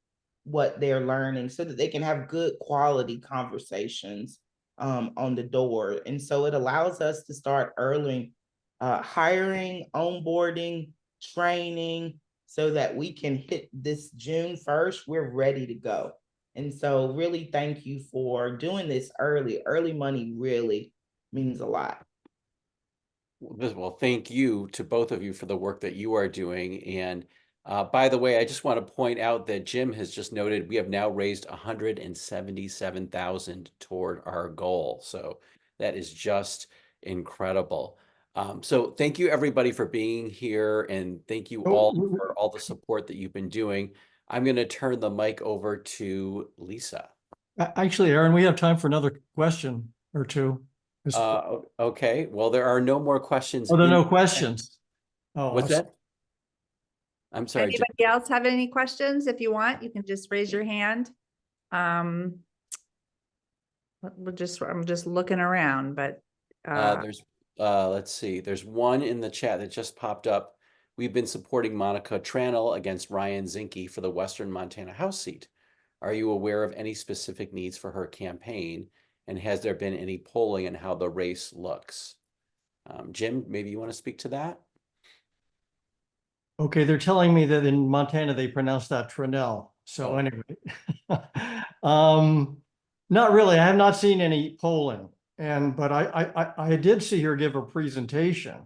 what they're learning so that they can have good quality conversations. on the door. And so it allows us to start early, hiring, onboarding, training, so that we can hit this June 1st, we're ready to go. And so really thank you for doing this early. Early money really means a lot. Well, thank you to both of you for the work that you are doing. And by the way, I just want to point out that Jim has just noted we have now raised $177,000 toward our goal. So that is just incredible. So thank you everybody for being here, and thank you all for all the support that you've been doing. I'm going to turn the mic over to Lisa. Actually, Aaron, we have time for another question or two. Okay, well, there are no more questions. Oh, there are in no the chat. questions. Oh, What's that? I'm sorry. Anybody else have any questions? If you want, you can just raise your hand. I'm just looking around, but Let's see, there's one in the chat that just popped up. We've been supporting Monica Tranel against Ryan Zinke for the Western Montana House seat. Are you aware of any specific needs for her campaign? And has there been any polling on how the race looks? Jim, maybe you want to speak to that? okay, they're telling me that in Montana they pronounce that Tranel. So anyway, not really. I have not seen any polling, but I did see her give a presentation,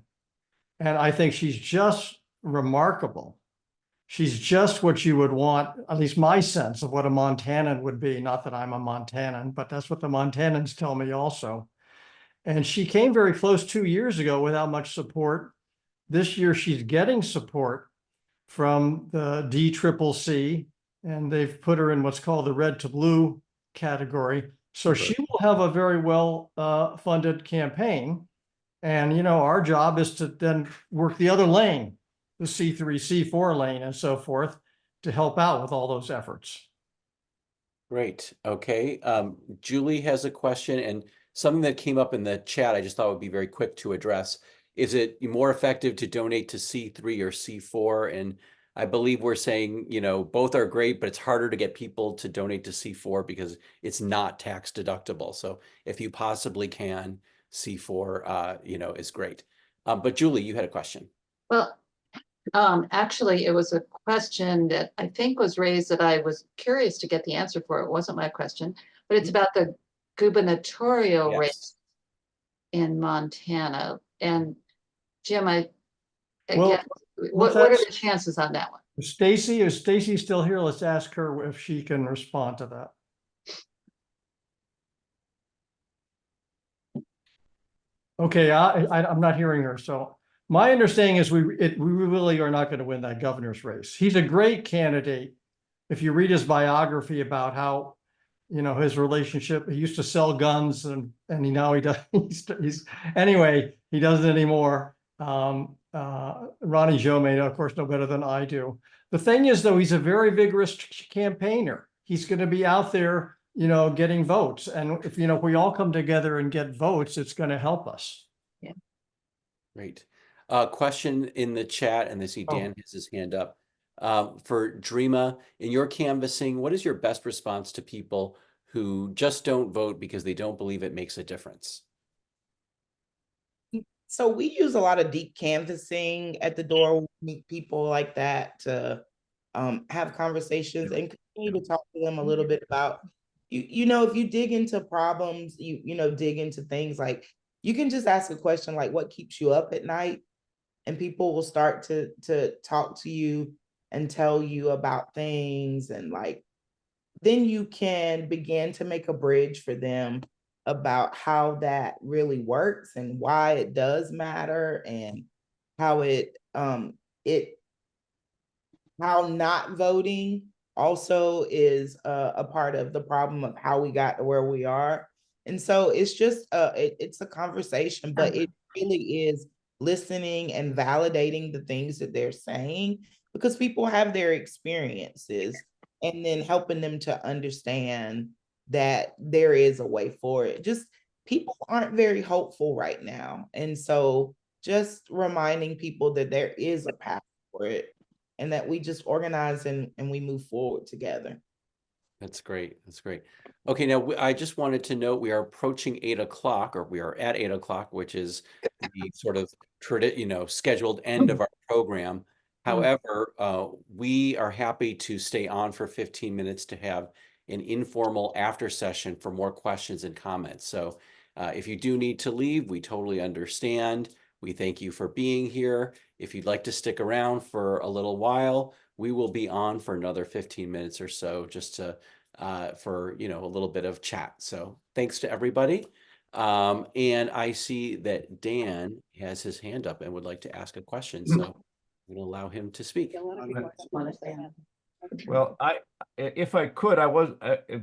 and I think she's just remarkable. She's just what you would want, at least my sense of what a Montanan would be. Not that I'm a Montanan, but that's what the Montanans tell me also. And she came very close 2 years ago without much support. This year she's getting support from the DCCC, and they've put her in what's called the red to blue category. So she will have a very well funded campaign. And, you know, our job is to then work the other lane, the C3, C4 lane and so forth, to help out with all those efforts. Great. Okay. Julie has a question, and something that came up in the chat I just thought would be very quick to address. Is it more effective to donate to C3 or C4? And I believe we're saying, you know, both are great, but it's harder to get people to donate to C4 because it's not tax deductible. So if you possibly can, C4, you know, is great. But Julie, you had a question. Well, actually, it was a question that I think was raised that I was curious to get the answer for. It wasn't my question, but it's about the gubernatorial race in Montana. And Jim, what are the chances on that one? Is Stacy still here? Let's ask her if she can respond to that. Okay, I'm not hearing her. So my understanding is we really are not going to win that governor's race. He's a great candidate. If you read his biography about how, you know, his relationship, he used to sell guns and now he does. Anyway, he doesn't anymore. Ronnie Jo may, of course, know better than I do. The thing is, though, he's a very vigorous campaigner. He's going to be out there, you know, getting votes. And if, you know, if we all come together and get votes, it's going to help us. Yeah. Great. Question in the chat, and I see Dan has his hand up. For Dreama, in your canvassing, what is your best response to people who just don't vote because they don't believe it makes a difference? So we use a lot of deep canvassing at the door. We meet people like that to have conversations and continue to talk to them a little bit about, you know, if you dig into problems, you know, dig into things like, you can just ask a question like, what keeps you up at night? And people will start to talk to you and tell you about things. And like, then you can begin to make a bridge for them about how that really works and why it does matter, and how how not voting also is a part of the problem of how we got to where we are. And so it's just it's a conversation, but it really is listening and validating the things that they're saying, because people have their experiences, and then helping them to understand that there is a way for it. Just people aren't very hopeful right now. And so just reminding people that there is a path for it, and that we just organize and we move forward together. That's great. That's great. Okay, now I just wanted to note we are approaching 8 o'clock, or we are at 8 o'clock, which is the sort of scheduled end of our program. However, we are happy to stay on for 15 minutes to have an informal after session for more questions and comments. So if you do need to leave, we totally understand. We thank you for being here. If you'd like to stick around for a little while, we will be on for another 15 minutes or so, just to for a little bit of chat. So thanks to everybody. And I see that Dan has his hand up and would like to ask a question. So I'm going to allow him to speak. Well, if I could,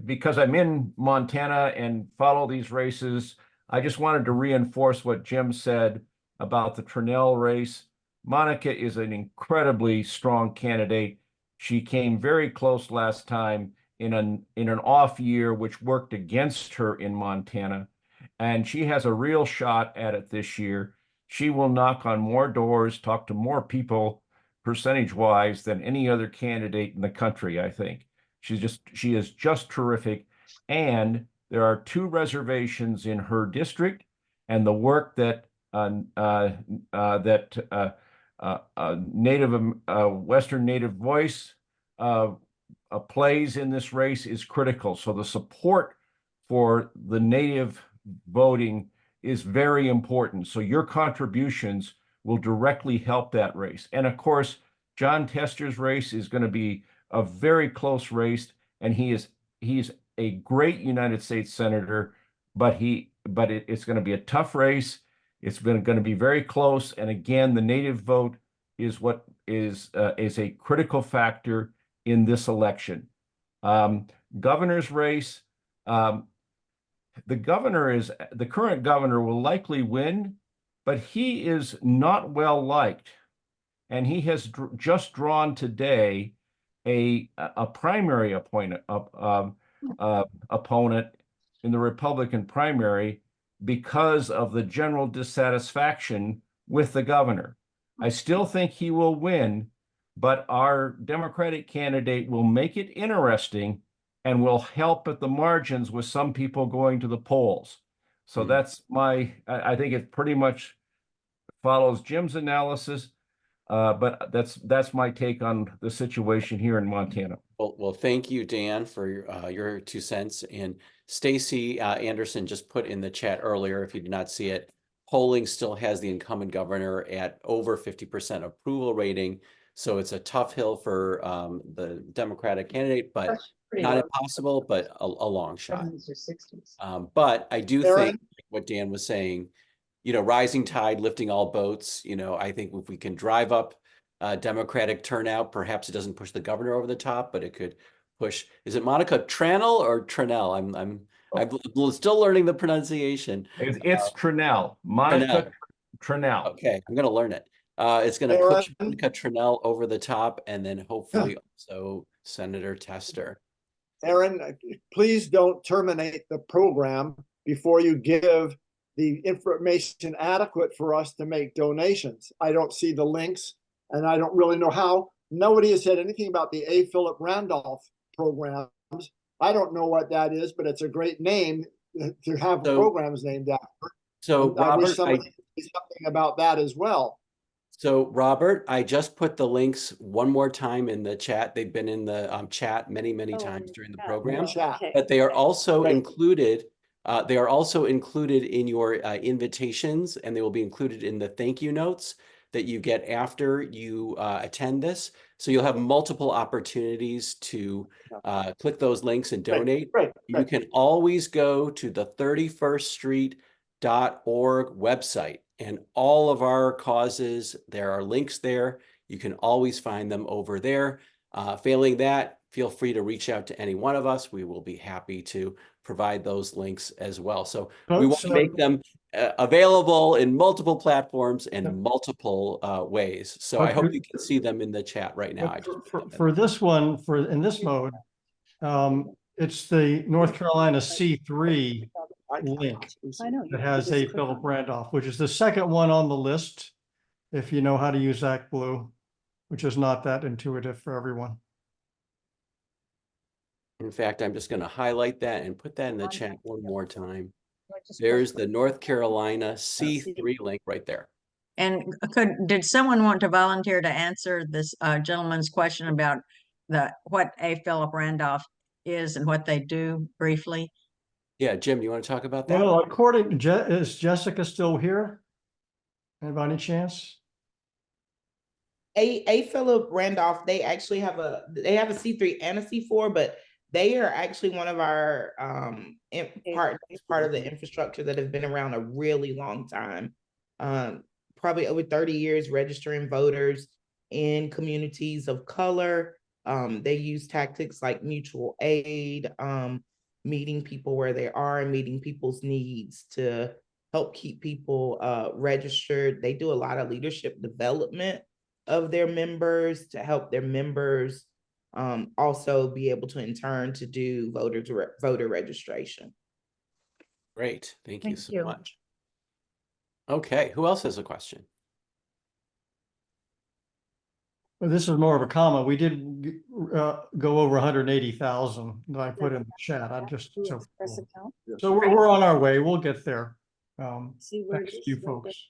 because I'm in Montana and follow these races, I just wanted to reinforce what Jim said about the Trinnell race. Monica is an incredibly strong candidate. She came very close last time in an off year, which worked against her in Montana, and she has a real shot at it this year. She will knock on more doors, talk to more people percentage-wise than any other candidate in the country, I think. She is just terrific. And there are 2 reservations in her district, and the work that Western Native Voice plays in this race is critical. So the support for the Native voting is very important. So your contributions will directly help that race. And of course, John Tester's race is going to be a very close race, and he's a great United States Senator, but it's going to be a tough race. It's going to be very close. And again, the Native vote is what is a critical factor in this election. Governor's race, the current governor will likely win, but he is not well liked. And he has just drawn today a primary opponent in the Republican primary because of the general dissatisfaction with the governor. I still think he will win, but our Democratic candidate will make it interesting and will help at the margins with some people going to the polls. So that's I think it pretty much follows Jim's analysis, but that's my take on the situation here in Montana. Well, thank you, Dan, for your 2 cents. And Stacy Anderson just put in the chat earlier, if you did not see it, polling still has the incumbent governor at over 50% approval rating. So it's a tough hill for the Democratic candidate, but not impossible, but a long shot. But I do think what Dan was saying, rising tide lifting all boats. I think if we can drive up Democratic turnout, perhaps it doesn't push the governor over the top, but it could push. Is it Monica Trinnell or Trinnell? I'm still learning the pronunciation. It's Trinnell. Monica Trinnell. Okay, I'm going to learn it. It's going to push Monica Trinnell over the top, and then hopefully also Senator Tester. Aaron, please don't terminate the program before you give the information adequate for us to make donations. I don't see the links, and I don't really know how. Nobody has said anything about the A. Philip Randolph programs. I don't know what that is, but it's a great name to have programs named after. So I wish somebody could say something about that as well. So Robert, I just put the links one more time in the chat. They've been in the chat many times during the program, but they are also included. They are also included in your invitations, and they will be included in the thank you notes that you get after you attend this. So you'll have multiple opportunities to click those links and donate. You can always go to the 31ststreet.org website, and all of our causes, there are links there. You can always find them over there. Failing that, feel free to reach out to any one of us. We will be happy to provide those links as well. So we want to make them available in multiple platforms and multiple ways. So I hope you can see them in the chat right now. For this one, in this mode, it's the North Carolina C3 link that has A. Philip Randolph, which is the second one on the list, if you know how to use ActBlue, which is not that intuitive for everyone. In fact, I'm just going to highlight that and put that in the chat one more time. There's the North Carolina C3 link right there. And did someone want to volunteer to answer this gentleman's question about what a Philip Randolph is and what they do briefly? Yeah, Jim, you want to talk about that? Well, according to is Jessica still here? And by any chance? A Philip Randolph, they actually have a C3 and a C4, but they are actually one of our part of the infrastructure that have been around a really long time. Probably over 30 years registering voters in communities of color. They use tactics like mutual aid, meeting people where they are and meeting people's needs to help keep people registered. They do a lot of leadership development of their members to help their members also be able to in turn to do voter registration. Great, thank you so much. Okay, who else has a question? Well, this is more of a comment. We did go over 180,000 that I put in the chat. I'm just so we're on our way. We'll get there. Thanks to you folks.